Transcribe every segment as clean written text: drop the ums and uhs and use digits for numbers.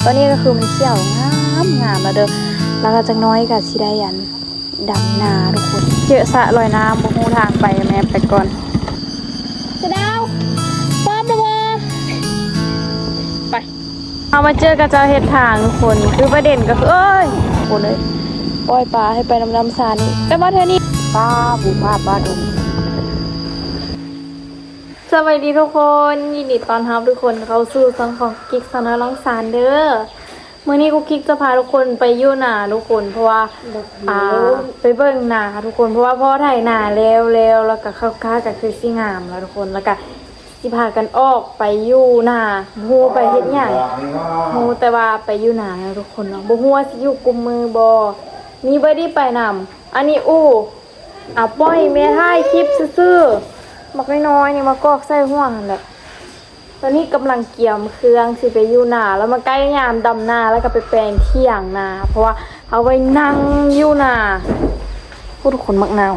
ตอนนี้ก็คือมันเขียวงามแล้วเด้อแล้วก็จักน้อยกับสิได้ยันดำนาทุกคนเจอสระลอยน้ำบ่ฮู้ทางไปแม่ไปก่อนสะดาวป้อมบ่ไปเอามาเจอกับเจ้าเฮ็ดทางทุกคนคือประเด็นก็คือโคนเลยปล่อยปลาให้ไปน้ำซานี่ไปบ่เท่านี้ป้าบุพาป้าดงสวัสดีทุกคนยินดีต้อนรับทุกคนเข้าสู่ช่องของกิ๊กสนอลองสารเด้อมื้อนี้กูกิ๊กจะพาทุกคนไปอยู่นาทุกคนเพราะว่าไปเบิ่งนาทุกคนเพราะว่าพ่อไถนาแล้วก็เข้าค้าก็คือสิงามแล้วทุกคนแล้วก็สิพากันออกไปอยู่นาฮู้ไปเฮ็ดหยังฮู้แต่ว่าไปอยู่นาแล้วทุกคนเนาะบ่ฮู้ว่าสิอยู่กุมมือบ่มีบ่ได้ไปนำอันนี้ปล่อยแม่ถ่ายคลิปซื่อๆมักน้อยๆนี่มากอกใส่ห่วงนั่นแหละตอนนี้กำลังเกี่ยมเครื่องสิไปอยู่นาแล้วมาใกล้ยามดำนาแล้วก็ไปแปลงเที่ยงนาเพราะว่าเอาไว้นั่งอยู่นาพูดคนมักนาว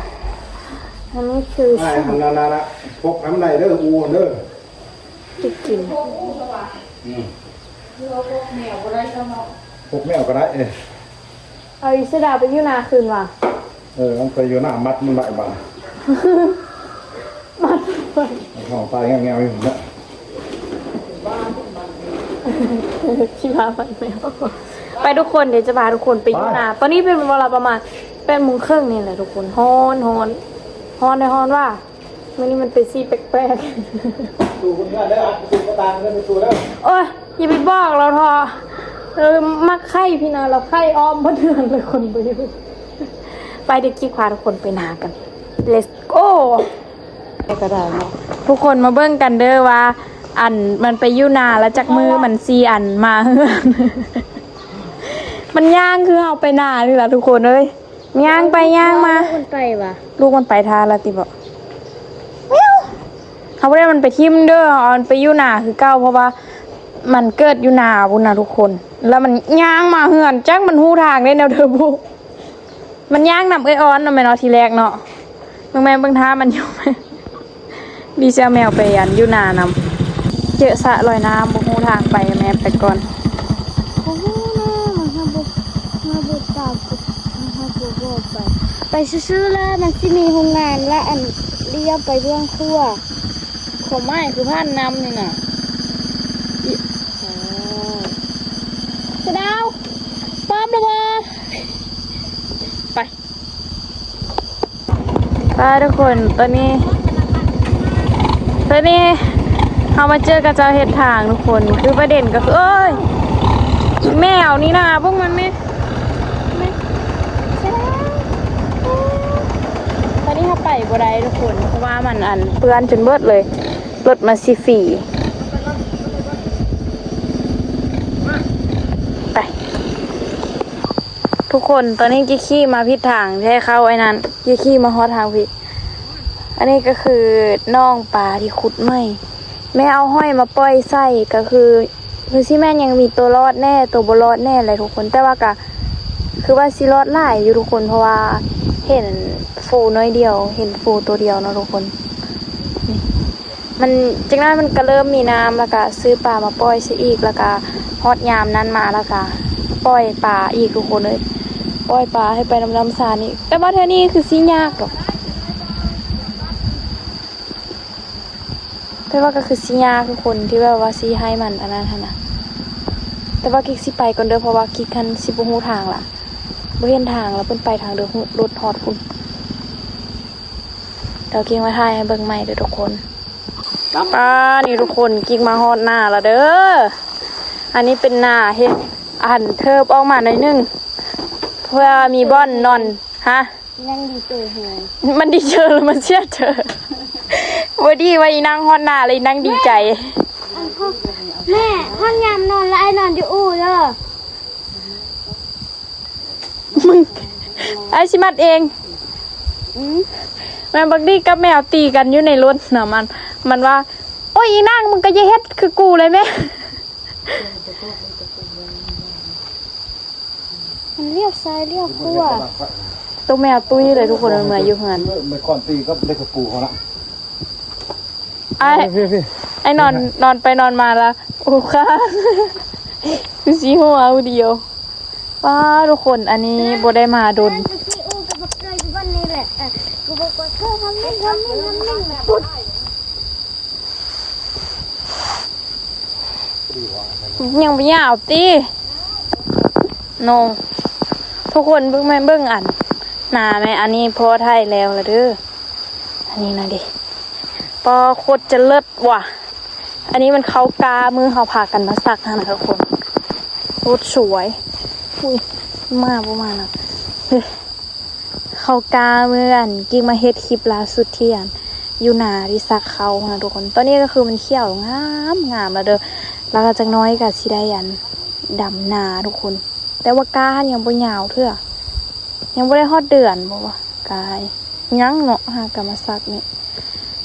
อันนี้คือใช่ทำนาละพกน้ำไหลเด้ออูเด้อกินพกแมวก็ได้เอาอิสดาไปอยู่นาคืนว่ะมันไปอยู่หน้ามัดมันไหลบ่ามัดไปของตายแง่ๆอยู่เนี่ยชิพาไปแมวไปทุกคนเดี๋ยวจะพาทุกคนไปอยู่นาตอนนี้เป็นเวลาประมาณ8:30นี่แหละทุกคนฮ้อนว่าวันนี้มันเป็นสีแปลกดูคนนี้ได้อัดดูกระตางได้ไปดูแล้วโอ้ยอย่าไปบอกเราทอมักไข่พี่นาเราไข่อ้อมพะเดือนเลยคนไปเด็กขี้ควาทุกคนไปนากัน let's go ก็ได้เนาะทุกคนมาเบิ่งกันเด้อว่าอันมันไปอยู่นาแล้วจากมือมัน4อันมาเฮือนมันย่างคือเอาไปนานี่ล่ะทุกคนเอ้ยย่างไปย่างมาลูกมันไปว่ะลูกมันไปทาละติบ่เขาบ่ได้มันไปทิ่มเด้อมันไปอยู่นาคือเก่าเพราะว่ามันเกิดอยู่นาพุ่นน่ะทุกคนแล้วมันย่างมาเฮือนจักมันฮู้ทางได้แนวเด้อบุมันย่างนำเอ้ยอ้อนแม่เนาะทีแรกเนาะแม่เบิ่งท่ามันอยู่ดีเจ้าแมวไปยันอยู่นานำเจอสระลอยน้ำบ่ฮู้ทางไปแม่ไปก่อนไปซื้อๆแล้วมันสิมีโรงงานและอันเลี้ยวไปเรื่องครัวของไม้คือผ่านน้ำนี่น่ะสะดาวป้อมระเบิดไปทุกคนตอนนี้เขามาเจอกับเจ้าเฮ็ดทางทุกคนคือประเด็นก็คือแมวนี่นะพวกมันไม่ตอนนี้เขาไปบ่ได้ทุกคนเพราะว่ามันเปื้อนจนเบิดเลยรถมาสิฝีไปทุกคนตอนนี้กิ๊กขี้มาผิดทางใช่เข้าไอ้นั้นกิ๊กขี้มาฮอดทางผิดอันนี้ก็คือน่องปลาที่ขุดไม่แม่เอาห้อยมาปล่อยไส้ก็คือสิแม่ยังมีตัวรอดแน่ตัวบ่รอดแน่อะไรทุกคนแต่ว่าก็คือว่าสิรอดหลายอยู่ทุกคนเพราะว่าเห็นฟูน้อยเดียวเห็นฟูตัวเดียวเนาะทุกคนมันจากนั้นมันก็เริ่มมีน้ำแล้วก็ซื้อปลามาปล่อยซะอีกแล้วก็ฮอดยามนั้นมาแล้วก็ปล่อยปลาอีกทุกคนเลยปล่อยปลาให้ไปน้ำซานี่แต่ว่าเท่านี้คือสิยากหรอกแต่ว่าก็คือสิยากทุกคนที่แบบว่าสิให้มันอันนั้นนะแต่ว่ากิ๊กสิไปก่อนเด้อเพราะว่ากิ๊กคันสิบ่ฮู้ทางล่ะบ่เห็นทางแล้วเพิ่นไปทางเด้อรถฮอดพุ่นเดี๋ยวกิ๊กมาถ่ายให้เบิ่งใหม่เด้อทุกคนนี่ทุกคนกิ๊กมาฮอดหน้าแล้วเด้ออันนี้เป็นหน้าเฮ็ดเทิบออกมาหน่อยนึงเพื่อมีบ่อนนอนฮะยังดีเจอหายมันดีเจอหรือมันเสียเจอวันดีว่าอีนั่งฮอนหน้าเลยนั่งดีใจแม่ห้องยามนอนแล้วไอ้นอนอยู่อู่เด้อมึงไอ้ชิมัดเองแม่บักดีกับแมวตีกันอยู่ในรถน่ะมันว่าโอ้ยอีนั่งมึงก็จะเฮ็ดคือกูเลยแม่มันเรียกซ้ายเรียกขวาตัวแมวตุ้ยเลยทุกคนมันมาอยู่เฮือนเมื่อก่อนตีก็ได้กับปูเขาละไอ้นอนไปนอนมาแล้วโอ้ค่ะ คือสีหัวเอาเดียวว้าทุกคนอันนี้บ่ได้มาดน ซีอูกับบักเกยอยู่บ้านนี่แหละกูบอกว่าเธอทำนี่ปุ๊บ ยังไม่ยาวตีโนทุกคนเบิ่งไหมเบิ่งอันหนาไหมอันนี้พอไทยแล้วละเด้ออันนี้นะดิปอโคตรจะเลิศว่ะอันนี้มันเขากามือเขาพากันมาสักนะทุกคนโคตรสวยอุ้ยมาประมาณน่ะเฮ้ยเขากาเมื่ออันกิ๊กมาเฮ็ดคลิปล่าสุดที่อันอยู่หนาที่สักเขานะทุกคนตอนนี้ก็คือมันเขียวงามงามแล้วเด้อแล้วก็จักน้อยก็สิได้อันดำนาทุกคน แต่ว่ากายังบ่ยาวเท่ายังบ่ได้ฮอดเดือนบ่ว่ากายยังเนาะหากะมาซักนี่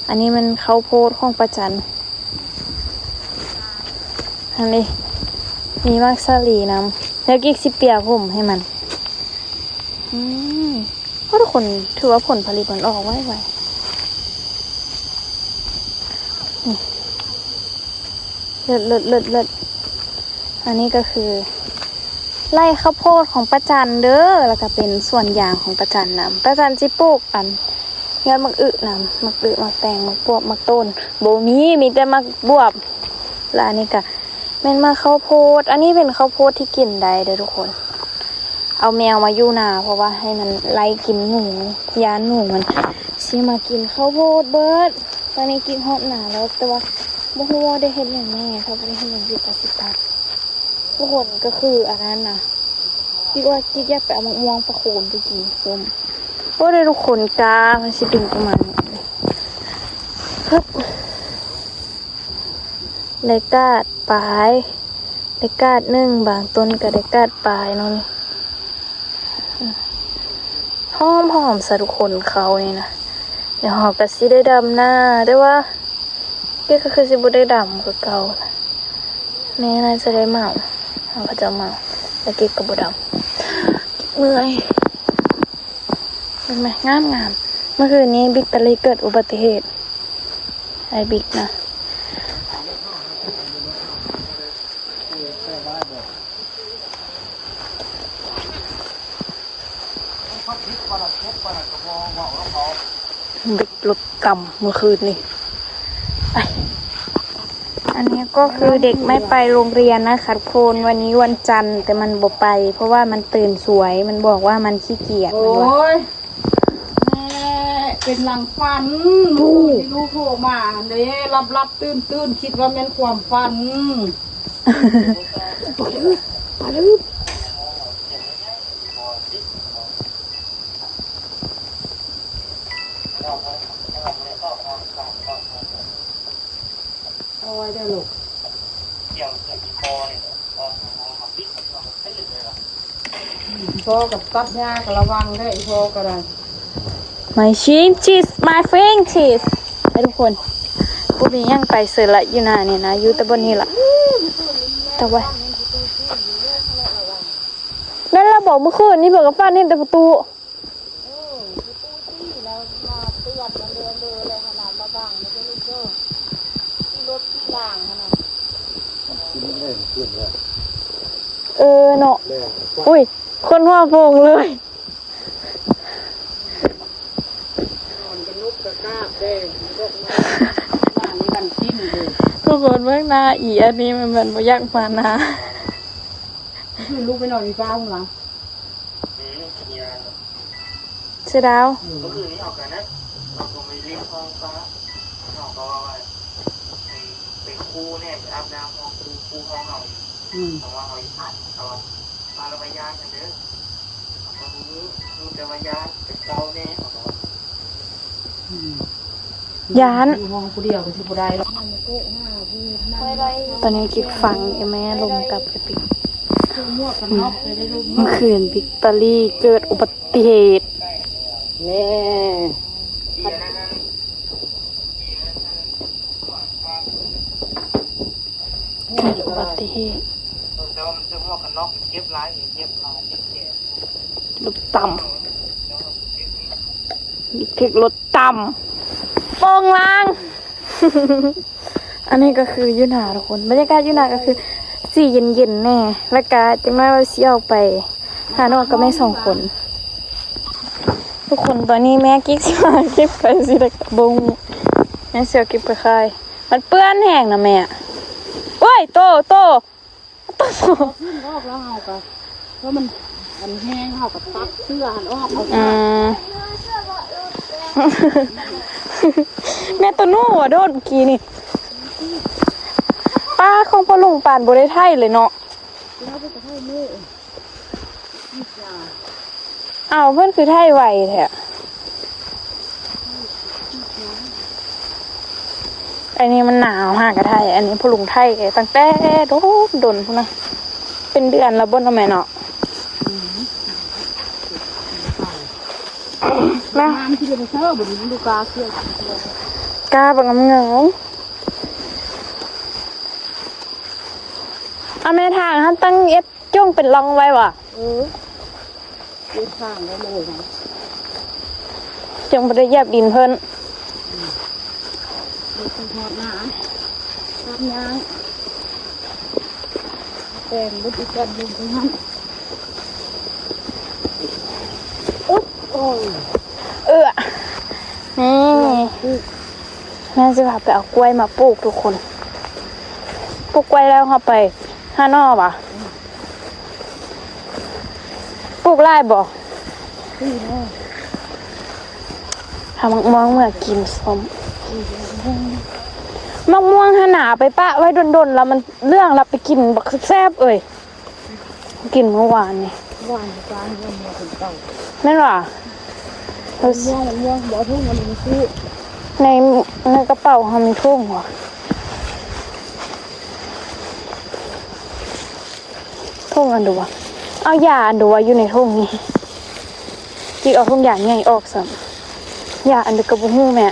อันนี้มันข้าวโพดของประจันอันนี้มีมักสลีนำแล้วกิ๊กสิเปียกผมให้มันเพราะทุกคนถือว่าผลผลิตมันออกไวเลิศอันนี้ก็คือไร่ข้าวโพดของประจันเด้อแล้วก็เป็นส่วนยางของประจันนำประจันสิปลูกอันยอดมักอึนำมักอึมักแตงมักบวบมักต้นโบมีแต่มักบวบแล้วอันนี้ก็เป็นมาข้าวโพดอันนี้เป็นข้าวโพดที่กินได้เด้อทุกคนเอาแมวมาอยู่นาเพราะว่าให้มันไล่กินหนูยานหนูมันสิมากินข้าวโพดเบิดตอนนี้กินฮอดหนาแล้วแต่ว่าบ่ฮู้ว่าได้เฮ็ดหยังแน่ถ้าบ่ได้เฮ็ดหยังอยู่กับสิตัดทุกคนก็คืออันนั้นนะคิดว่ากิ๊กอยากไปเอามะม่วงประโคนไปกินส้มโอ้ได้ทุกคนกามันสิดึงประมาณนี้ครับได้กาดปลายได้กาดหนึ่งบางต้นก็ได้กาดปลายเนาะนี่หอมๆสะทุกคนเขานี่นะเดี๋ยวหอมก็สิได้ดำหน้าได้ว่าเก๊ก็คือสิบ่ได้ดำกว่าเก่านะแม่น่าจะได้เมาเขาก็จะเมาแต่เก็บกับบดำเมื่อยเป็นไหมงามเมื่อคืนนี้บิ๊กตะลีเกิดอุบัติเหตุไอ้บิ๊กนะบิ๊กรถกำเมื่อคืนนี่ไปอันนี้ก็คือเด็กไม่ไปโรงเรียนนะคะทุกคนวันนี้วันจันทร์แต่มันบ่ไป เพราะว่ามันตื่นสวยมันบอกว่ามันขี้เกียจ โอ้ยแม่เป็นหลังฝันลูกที่ลูกโทรมาเด้รับตื่นคิดว่าแม่นความฝันปลาลืบเอาไว้ได้ลูกพ่อกับตัดหญ้าก็ระวังได้พ่อก็ได้ My chin cheese my friend cheese ให้ทุกคนพวกนี้ยังไปเสือละอยู่นาเนี่ยนะอยู่แต่บนนี้ละแต่ว่านั่นเราบอกเมื่อคืนนี่เบิกกับฟ้านี่แต่ประตูเนาะอุ้ยคนหัวโป่งเลยทุกคนเมื่อนาอีอันนี้มันเหมือนบ่อยากมานะ คือลูกไปนอนมีฟ้าข้างหลัง เสียดาว ก็คือนี่ออกกันนะเราคงไปเลี้ยงท้องฟ้าเราก็ว่าไปคู่เนี่ยไปอาบน้ำห้องคู่ห้องเราเพราะว่าเราผ่านตอนมาระบายยากันเด้อตอนนี้ดูจะระบายยาเป็นเตาแน่ของเรา ยาน ห้องผู้เดียวก็สิบ่ได้หรอก ตอนนี้กิ๊กฟังแม่ลงกับกระปิก หมวกกันน็อกเลยได้ลูก เมื่อคืนบิ๊กตอรี่เกิดอุบัติเหตุ แน่ เกิดอุบัติเหตุ แต่ว่ามันจะหมวกกันน็อกเก็บร้ายเก็บร้ายเก็บแก่ รถต่ำบิ๊กถึกรถต่ำโป่งลาง อันนี้ก็คือยุนาทุกคนบรรยากาศยุนาก็คือ สีเย็นๆแน่แล้วก็จังน้อยว่าสิเอาไปหานอกกับแม่2 คนทุกคนตอนนี้แม่กิ๊กสิมาเก็บไปสิได้กระบงแม่เสียวเก็บไปขายมันเปื้อนแห้งนะแม่โอ้ยโตขึ้นออกแล้วเฮาก็เพราะมันแห้งเฮาก็ตัดเสื้อหันออกเอา แม่ตัวนู้นโดดเมื่อกี้นี่ป้าของพ่อลุงปานบ่ได้ไทยเลยเนาะ แล้วก็จะให้แม่นี่จ้า อ้าวเพิ่นคือไทยไวแท้อันนี้มันหนาวมากกับไทยอันนี้พ่อลุงไทยตั้งแต่โดนพุ่นนะเป็นเดือนแล้วบ่เนาะแม่เนาะแม่ น้ำที่เราเชื่อบ่มีลูกกาเสื้อก าบังเงาเอาแม่ทางท่านตั้งเอ็ดจ้งเป็นรองไว้ว่ะ เลี้ยงข้างแล้วเลยนะ จงบ่ได้เหยียบดินเพิ่น เลี้ยงทอดหน้าทำยางแต่งบุตรกันลงไปนั้นอุ๊บโอ้ย นี่แม่จะพาไปเอากล้วยมาปลูกทุกคนปลูกกล้วยแล้วเขาไปห้านอกป่ะปลูกไร่บ่ทำมะม่วงเมื่อกินส้มมะม่วงหนาไปปะไว้ดนๆแล้วมันเรื่องเราไปกินบักแซ่บเอ่ยกินเมื่อวานนี่ หวานจานเงินมาถึงเก่า แม่นว่ะ ม่วงบ่ทุ่งมันมีซื้อ ในกระเป๋าเขามีทุ่งว่ะทุ่งอันดูวะเอายาอันดูวะอยู่ในทุ่งนี้จีเอาทุ่งยางใหญ่ออกสัมยาอันดูกระบุหูแม่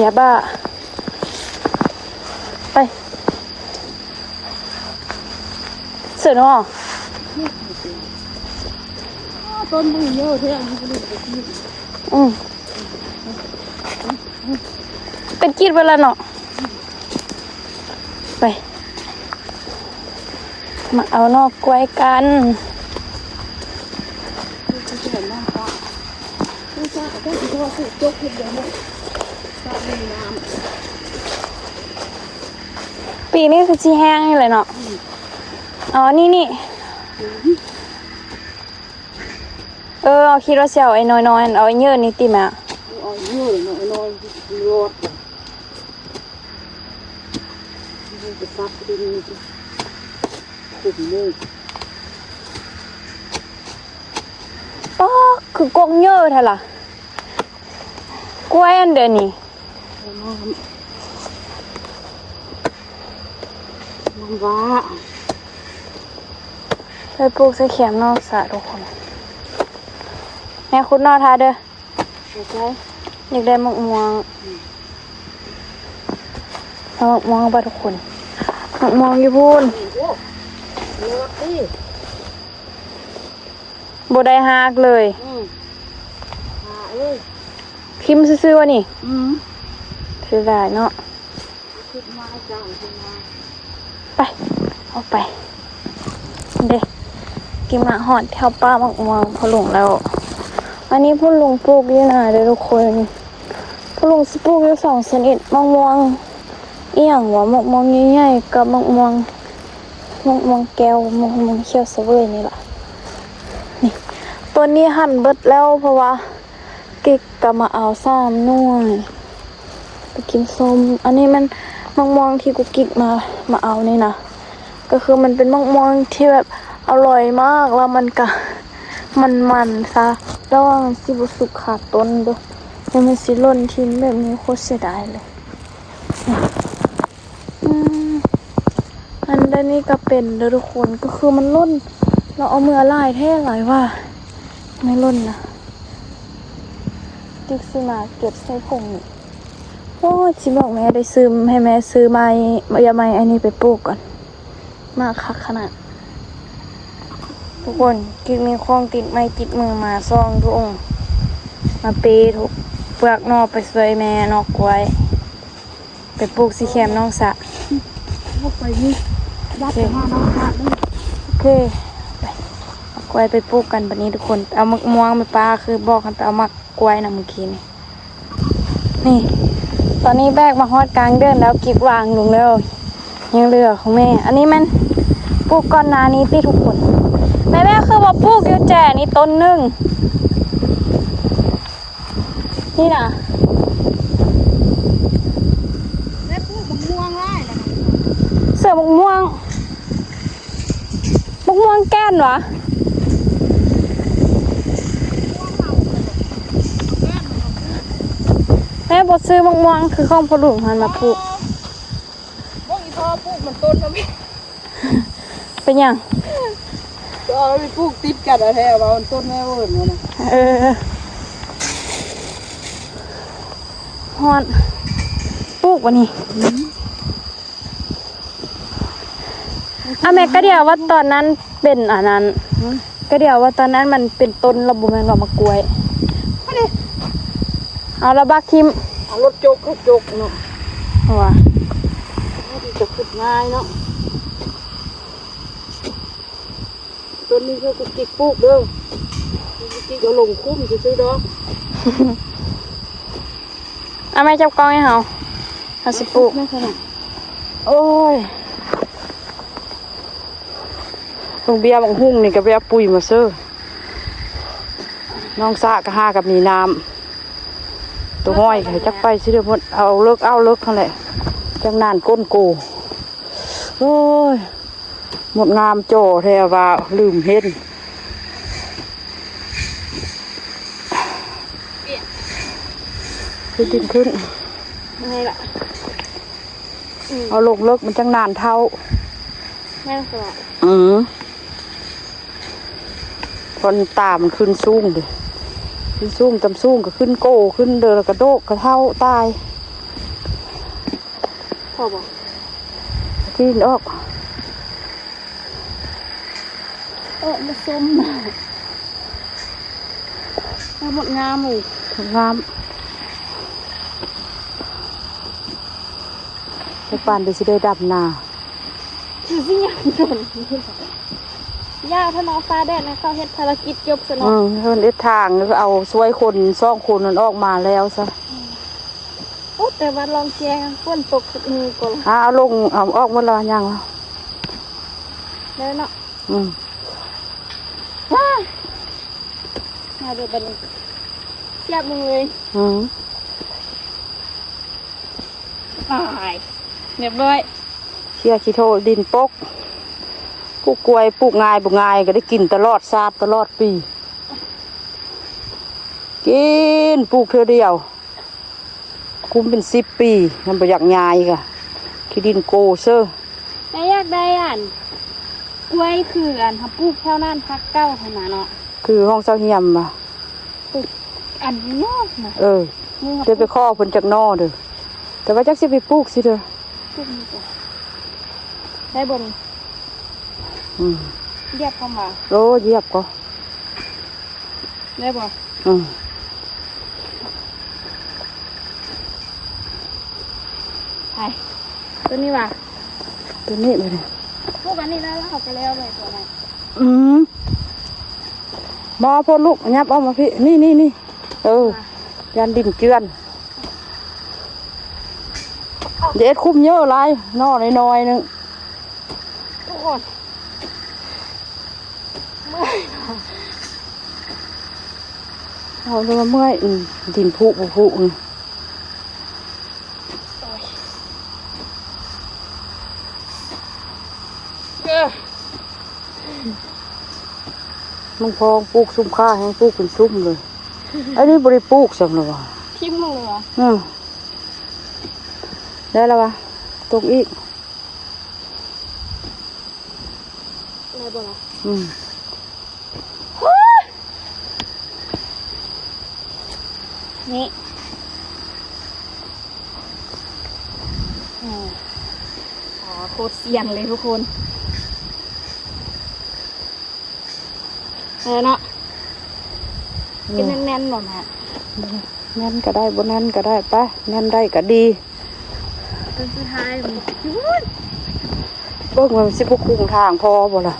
ยาบ้าไปเสือเนาะ ต้นมันเยอะเท่านี้ก็เลยไปกิน เป็นกีดเวลาเนาะไปมาเอานอกกล้วยกัน เห็นน้ำปลาไม่ใช่แค่ที่ว่าจกเห็ดเดียวเนี่ยชาดีน้ำ ปีนี้คือชีแห้งนี่เลยเนาะอ๋อนี่เอาคิดว่าเสียวไอ้น้อยๆเอาไอ้เยอะนี่ติแม่ เอาเยอะหน่อยรอดจะซับดินขุ่นเลย อ๋อคือกงเยอะเท่าล่ะกล้วยอันเดียวนี่ น้ำว้า ไปปลูกใส่เขียมนอกสระทุกคนแม่คุณนอทาเด้อ ใช่ อยากได้มะม่วงเอามะม่วงไปทุกคนมะม่วงอยู่พูน โอ้รถดิ บ่ได้ฮากเลย เอ้ย พิมพ์ซื่อๆวะนี่ ถือได้เนาะ ขึ้นมาจ้าขึ้นมา ไปเอาไปเด็กกินหมาหอดแถวป้ามะม่วงพอหลงแล้วอันนี้พ่อลุงปลูกอยู่นะเด้อทุกคนพ่อลุงสิปลูกอยู่2 ชนิดมะม่วงอีหยังวะมะม่วงใหญ่ๆกับมะม่วงแก้วมะม่วงเขียวเสวยนี่ล่ะนี่ตัวนี้หั่นเบิดแล้วเพราะว่ากิ๊กก็มาเอา3 หน่วยไปกินส้มอันนี้มันมะม่วงที่กูกิ๊กมาเอานี่นะก็คือมันเป็นมะม่วงที่แบบอร่อยมากแล้วมันก็มันซะแล้วมันสิบ่สุกขาดต้นเด้อแล้วมันสิหล่นทิ้งแบบนี้โคตรเสียดายเลยอันด้านนี้ก็เป็นเด้อทุกคนก็คือมันหล่นเราเอามือลายแท้หลายว่าไม่หล่นนะกิ๊กสิมาเก็บใส่ถุงนี่โอ้ยจิบอกแม่ได้ซื้อให้แม่ซื้อไม้ยาไม้อันนี้ไปปลูกก่อนมากคักขนาดทุกคนกิ๊กมีของติดไม้ติดมือมาซองทุกองมาเปทุกเปลือกนอกไปสวยแม่นอกกล้วยไปปลูกสีแคมน้องสะ ลูก ไปนี่ยัดไปมาน้องขาดนี่ โอเคไปเอากล้วยไปปลูกกันบัดนี้ทุกคนเอามะม่วงไปปลาคือบอกกันไปเอามะกล้วยนะเมื่อกี้นี่ ตอนนี้แบกมาฮอดกลางเดือนแล้วกิ๊กวางลงแล้วยังเหลือของแม่ อันนี้มันปลูกก่อนหน้านี้ที่ทุกคนแม่คือว่าปลูกอยู่แจ่นี่ต้นหนึ่งนี่นะ แม่ปลูกมะม่วงไร่นะ เสือมะม่วงแก้นวะแม่บดซื้อมะม่วงคือข้องพอลุงหันมาปลูก พวกอีพ่อปลูกมันต้นแล้วมั้ย เป็นยัง เอาไปปลูกติดกันอะแท้ว่ามันต้นแม่เวิร์นวะนะ เออฮอนปลูกวะนี่แม่ก็เดียวว่าตอนนั้นเป็นอันนั้นก็เดียวว่าตอนนั้นมันเป็นต้นระบุแมงดอกมะกล้วยเอาละบักทิม เอารถโจกเขาโจกเนาะ เอาวะ มันจะขุดง่ายเนาะต้นนี้ก็กุกิกปลูกเด้อกุกิกเอาลงคุ้มซื้อๆดอก เอาแม่จับกล้องให้เขาสิปลูก ไม่ขนาด โอ้ยตรงเบียร์บางหุ่งนี่กับเบียร์ปุ๋ยมาเซ้อน้องสะกับห้ากับมีน้ำตัวห้อยให้จักไปสิเดี๋ยวมันเอาเลิกเขาแหละจังนานก้นโกโอ้ยหมดงามโจแทว่าลืมเห็นขึ้นดินขึ้น นี่ล่ะ เอาลงเลิกมันจังนานเท่า แม่สวัสดี คนตามันขึ้นสูงดิขึ้นสูงตำสูงก็ขึ้นโกขึ้นเดินกระโดกกระเท่าตาย พ่อบอก ที่ออก มาส้มมาหมดงามเลย งามไปป่านไปสิได้ดับนา คือสิยังโดนย่าถ้าน้องฟ้าแดดนะเขาเฮ็ดภารกิจจบซะเนาะ เพิ่นเอ็ดทางก็เอาช่วยคนซ่องคนนั้นออกมาแล้วซะ โอ้แต่ว่าลองแจงฝนตกสักมือก่อน เอาลงเอาออกหมดแล้วยังวะ แล้วเนาะ อืม ว้ามาดูบัดนเสียบมือเลย อืม ตายเรียบร้อย เชี่ยขี้โทดินปกปลูกกล้วยปลูกง่ายบ่ง่ายก็ได้กินตลอดชาติตลอดปีกินปลูกเท่าเดียวคุ้มเป็น10 ปีมันบ่อยากง่ายกะขี้ดินโกเซอร์ แม่อยากได้กล้วยคือถ้าปลูกแถวนั้นพักเก้าขนาดเนาะ คือห้องเซาเฮียมอ่ะ อันนี้เนาะนะ เออ นี่ เดี๋ยวไปข้อเพิ่นจากนอเด้อแต่ว่าจักสิไปปลูกสิเด้อ ปลูกนี่ก่อนได้บ่น อืม เรียกเข้ามา โลเหยียบก็ ได้บ่ อืม ไปตัวนี้ว่ะ ตัวนี้ไปเลย พวกอันนี้แล้วเอาไปแล้วเลยตัวนั้น อืมบ่พอลูกยับเอามาพี่นี่เออยันดินเจือนเด็ดคุ้มเยอะหลายนอน้อยๆนึง ทุกคนเมื่อย เอาเรือเมื่อยดินผุอืม มึงพองปลูกซุ่มข้าให้ปลูกเป็นซุ่มเลย อันนี้บริปลูกสำหรับว่า ทิ่มลงเลยเหรอ ได้แล้ววะตรงอีก ได้บ่ล่ะ นี่อ๋อโคตรเสียงเลยทุกคนเนาะเป็นแน่นๆหน่อยนะ แน่นก็ได้บนแน่นก็ได้ไปแน่นได้ก็ดี เป็นสุดท้ายมัน บิ่งมันสิบ่คุ้มทางพอบ่ล่ะ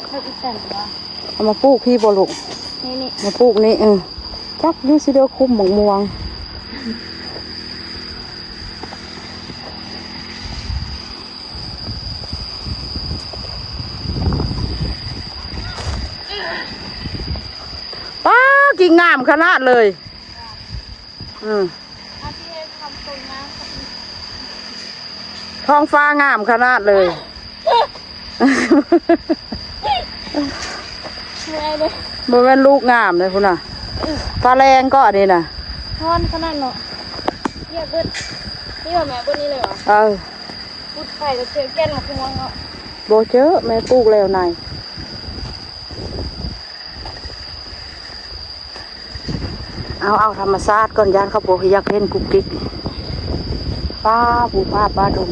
เขาอีแต่งว่า เอามาปลูกพี่บ่ลูก นี่ มาปลูกนี่จักอยู่สิเด้อคุ้มหมองม่วงป้ากิ่งงามขนาดเลยอาที่ให้ทำตรงน้ ท้องฟ้างามขนาดเลย ำไม่เลย บ่แม่นลูกงามเลยพุ่นน่ะฟ้าแรงก็อันนี้น่ะ ทอนขนาดเนาะเรียกเบิดนี่ว่าแม่บนนี้เลยเหรอพุดไข่แล้วเจอแก้นมาพวงเนาะ โบเจอแม่ปลูกแล้วนายเอาธรรมชาติก่อนยานเขาบอกอยากเห็นกุกกิ๊กป้าปูป้าดง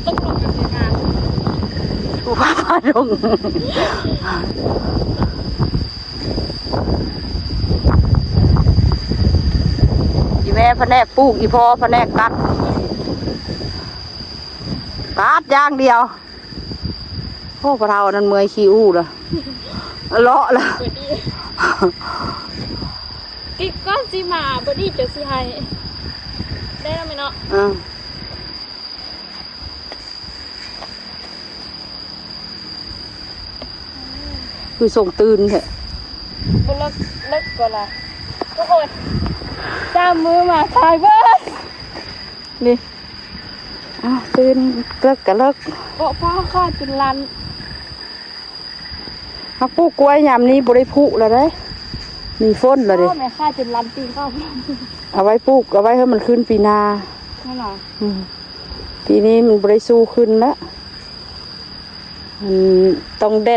ต้องลงกันเลยนะ ปูป้าดงอีแม่พะแนกปลูกอีพ่อพะแนกตัดอย่างเดียวโอ้พระเรานั้นเมื่อยขี้อู้ละเลาะละ เปิดดีกิ๊กก้อนสีมาบอดี้เจอสีไฮได้แล้วไหมเนาะคือส่งตื่นเถอะ บนเลิกก่อนละทุกคนจ้ามือมาถ่ายเบิร์ด นี่ตื่นเลิกกะเลิก โอ้พ่อข้าจุนลัน ปลูกกล้วยยามนี้บริพุแล้วได้มีฝนแล้วดิ พ่อแม่ข้าจุนลันตีเข้า เอาไว้ปลูกเอาไว้ให้มันขึ้นปีหนา นั่นหรอ ปีนี้มันบริสู้ขึ้นแล้วมันต้องแด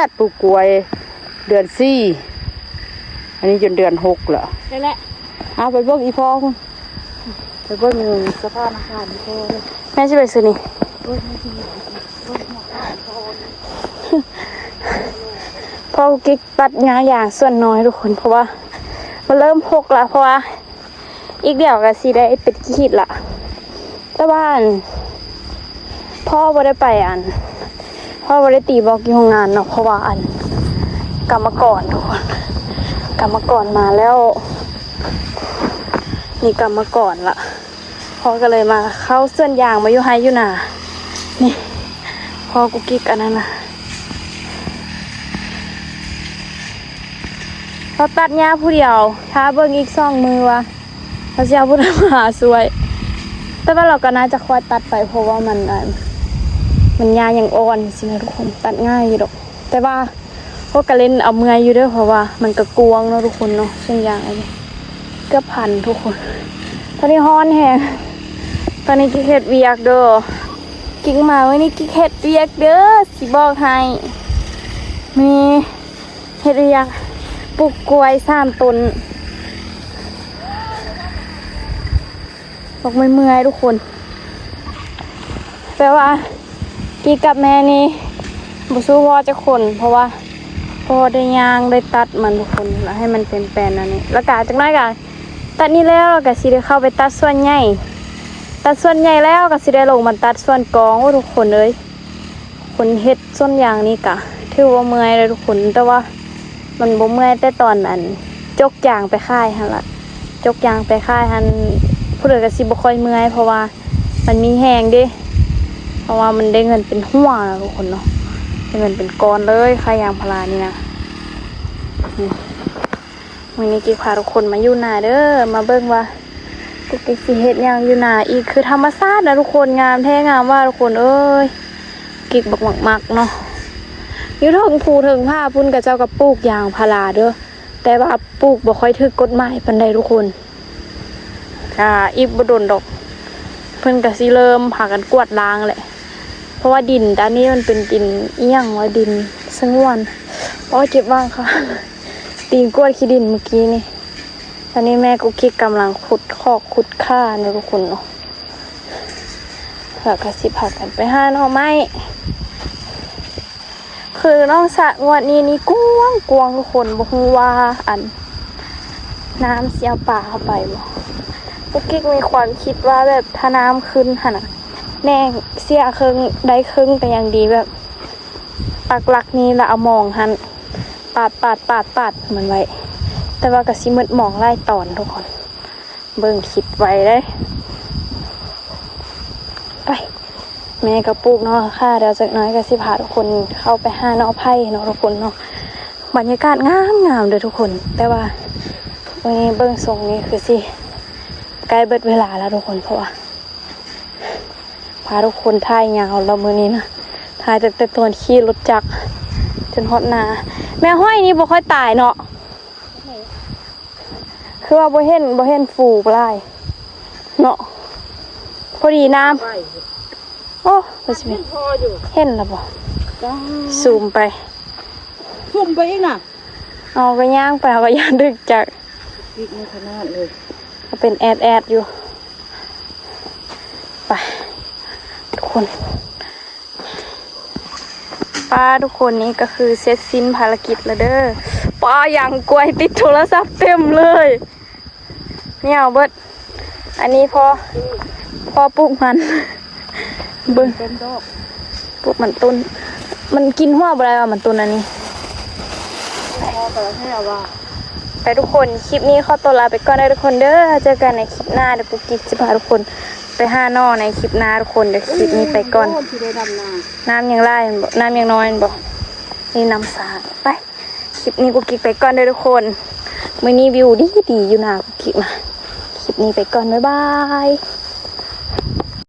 ดปลูกกล้วยเดือน4อันนี้จนเดือน6แล้ว ได้แหละ เอาไปเบิ่งอีพ่อคุณไปเบิ่งสภาพอาคารอีพ่อเลย แม่จะไปซื้อนี่พ่อกิ๊กตัดงาอย่างส่วนน้อยทุกคนเพราะว่ามันเริ่มพกแล้วเพราะว่าอีกเดี๋ยวก็สิได้เป็นขีดละแต่ว่าพ่อบ่ได้ไปพ่อบ่ได้ตีบอกอยู่โรงงานเนาะเพราะว่ากรรมกรทุกคนกรรมกรมาแล้วนี่กรรมกรละพ่อก็เลยมาเข้าเส้นยางมาอยู่ไฮอยู่น่ะนี่พ่อกูกิ๊กอันนั้นนะเขาตัดหญ้าผู้เดียวถ้าเบิ่งอีก2 มือวะเขาจะเอาผู้ทำหาสวย แต่ว่าเราก็น่าจะคอยตัดไปเพราะว่ามันหญ้ายังอ่อนสินะทุกคนตัดง่ายอยู่ดอกแต่ว่าพวกกระเล่นเอาเมื่อยอยู่ด้วยเพราะว่ามันก็กวงเนาะทุกคนเนาะเช่นอย่างอะไรเกือบพันทุกคนตอนนี้ฮ้อนแฮงตอนนี้กิ๊กเฮ็ดเวียกเด้อกิ๊กมาไว้นี่กิ๊กเฮ็ดเวียกเด้อสิบอกให้มีเฮ็ดเวียกปลูกกล้วย3 ต้นบอกไม่เมื่อยทุกคนแปลว่ากิ๊กกับแม่นี่บ่สู้พ่อจะคนเพราะว่าพ่อได้ย่างได้ตัดมันทุกคนแล้วให้มันเป็นแปลนอันนี้แล้วก็จักหน่อยก็ตัดนี่แล้วก็สิได้เข้าไปตัดส่วนใหญ่แล้วก็สิได้ลงมาตัดส่วนกองว่าทุกคนเอ้ยคนเฮ็ดส่วนอย่างนี้ก็ถือว่าเมื่อยเลยทุกคนแต่ว่ามันบ่เมื่อยแต่ตอนนั้นจกยางไปค่ายหั่นล่ะจกยางไปค่ายหั่นผู้ใดก็สิบ่ค่อยเมื่อยเพราะว่ามันมีแฮงเด้เพราะว่ามันได้เงินเป็นหัวนะทุกคนเนาะได้เงินเป็นก้อนเลยค่ายางพารานี่นะวันนี้กิ๊กพาทุกคนมาอยู่นาเด้อมาเบิ่งว่ากุ๊กกิ๊กสิเฮ็ดหยังอยู่นาอีกคือธรรมชาตินะทุกคนงามแท้งามว่าทุกคนเอ้ยกิ๊กบักมักเนาะอยู่ถึงภูถึงผ้าพุ่นกับเจ้ากับปลูกยางพาราเด้อแต่ว่าปลูกบ่ค่อยถูกกฎหมายปานใดทุกคนอีกบ่โดนดอกเพิ่นก็สิเริ่มพากันกวาดล้างแหละเพราะว่าดินด้านนี้มันเป็นดินอีหยังว่าดินสงวนเจ็บบ้างค่ะตีนกวดขี้ดินเมื่อกี้นี่ตอนนี้แม่กุ๊กกิ๊กกำลังขุดคอกขุดค่านะทุกคนเนาะแล้วก็สิพากันไปหาหน่อไม้คือน้องสระงวดนี้กว้างทุกคนบ่ฮู้ว่าน้ำเสียป่าเข้าไปบ่กุ๊กกิ๊กมีความคิดว่าแบบถ้าน้ำขึ้นหั่นน่ะแน่ เสียครึ่งได้ครึ่งก็ยังดีแบบปักหลักนี้แล้วเอามองหันปาดเหมือนไว้แต่ว่าก็สิมืดหมองไล่ตอนทุกคนเบิ่งคิดไว้ได้ไปแม่ก็ปลูกเนาะค่ะเดี๋ยวจากน้อยก็สิพาทุกคนเข้าไปหาเนาะไผ่เนาะทุกคนเนาะบรรยากาศงามเด้อทุกคนแต่ว่าวันนี้เบิ่งทรงนี้คือสิใกล้เบิดเวลาแล้วทุกคนเพราะว่าพาทุกคนถ่ายยาวแล้วมื้อนี้นะถ่ายแต่ตอนขี่รถจักรจนฮอดนาแม่ห้อยนี่บ่ค่อยตายเนาะคือว่าบ่เห็นฝูปลายเนาะพอดีน้ำโอ้ไปสิเห็นแล้วบ่ซูมไป ซุ่มไปอีกน่ะ เอาก็ย่างไปเอาก็ย่างดึกจาก อีกในขนาดเลย เป็นแอดอยู่ไปทุกคนป้าทุกคนนี้ก็คือเสร็จสิ้นภารกิจแล้วเด้อป้าอย่างกล้วยติดโทรศัพท์เต็มเลยเนี่ยเอาเบิดอันนี้พอปลูกมันเบิ่ง เป็นดอก ปลูกมันต้นมันกินหัวอะไรวะมันต้นอันนี้ พอแต่ให้เอาว่า ไปทุกคนคลิปนี้ขอตัวลาไปก่อนได้ทุกคนเด้อเจอกันในคลิปหน้าเดี๋ยวปุ๊กกิ๊กจะพาทุกคนไปห้านอในคลิปหน้าทุกคนเดี๋ยวคลิปนี้ไปก่อน ที่ได้ดำนา น้ำยังไล่บ่น้ำยังน้อยบ่นี่น้ำสาดไปคลิปนี้ปุ๊กกิ๊กไปก่อนเด้อทุกคนมื้อนี้วิวดีอยู่นะปุ๊กกิ๊กนะคลิปนี้ไปก่อนบ๊ายบาย